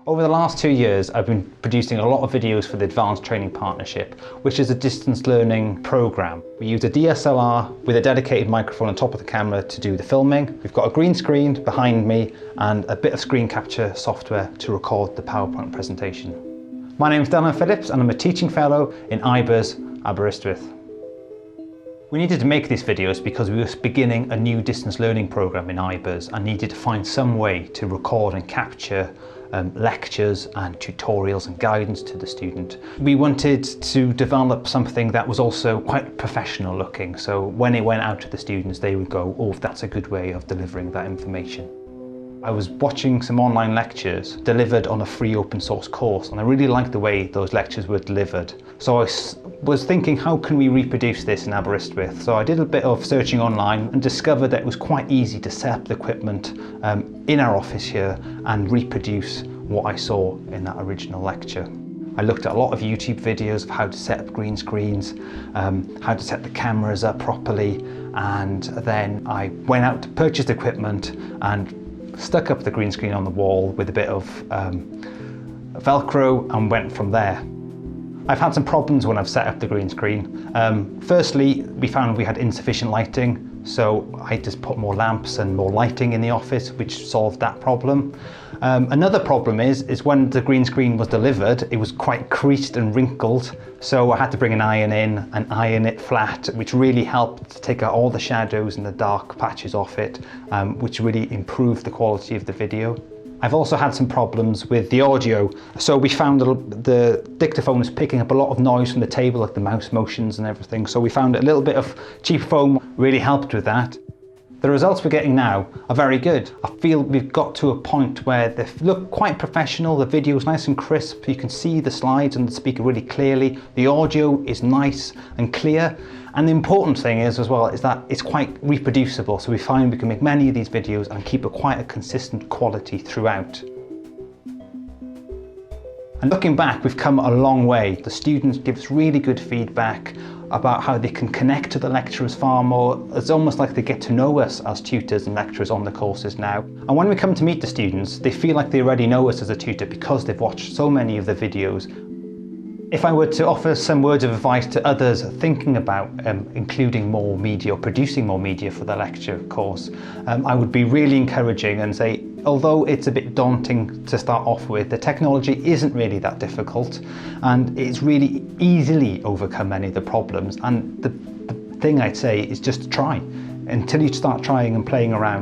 Over the last 2 years, I've been producing a lot of videos for the Advanced Training Partnership, which is a distance learning program. We use a DSLR with a dedicated microphone on top of the camera to do the filming. We've got a green screen behind me and a bit of screen capture software to record the PowerPoint presentation. My name is Dylan Phillips and I'm a teaching fellow in IBERS, Aberystwyth. We needed to make these videos because we were beginning a new distance learning program in IBERS and needed to find some way to record and capture lectures and tutorials and guidance to the student. We wanted to develop something that was also quite professional looking, so when it went out to the students they would go, oh, that's a good way of delivering that information. I was watching some online lectures delivered on a free open source course and I really liked the way those lectures were delivered. So I was thinking, how can we reproduce this in Aberystwyth? So I did a bit of searching online and discovered that it was quite easy to set up the equipment in our office here and reproduce what I saw in that original lecture. I looked at a lot of YouTube videos of how to set up green screens, how to set the cameras up properly, and then I went out to purchase equipment and stuck up the green screen on the wall with a bit of Velcro and went from there. I've had some problems when I've set up the green screen. Firstly, we found we had insufficient lighting, so I just put more lamps and more lighting in the office, which solved that problem. Another problem is when the green screen was delivered, it was quite creased and wrinkled, so I had to bring an iron in and iron it flat, which really helped to take out all the shadows and the dark patches off it, which really improved the quality of the video. I've also had some problems with the audio. So we found the dictaphone is picking up a lot of noise from the table, like the mouse motions and everything. So we found a little bit of cheap foam really helped with that. The results we're getting now are very good. I feel we've got to a point where they look quite professional. The video is nice and crisp. You can see the slides and the speaker really clearly. The audio is nice and clear. And the important thing is as well is that it's quite reproducible. So we find we can make many of these videos and keep quite a consistent quality throughout. And looking back, we've come a long way. The students give us really good feedback about how they can connect to the lecturers far more. It's almost like they get to know us as tutors and lecturers on the courses now. And when we come to meet the students, they feel like they already know us as a tutor because they've watched so many of the videos. If I were to offer some words of advice to others thinking about including more media or producing more media for the lecture course, I would be really encouraging and say, although it's a bit daunting to start off with, the technology isn't really that difficult and it's really easily overcome many of the problems. And the thing I'd say is just try. Until you start trying and playing around,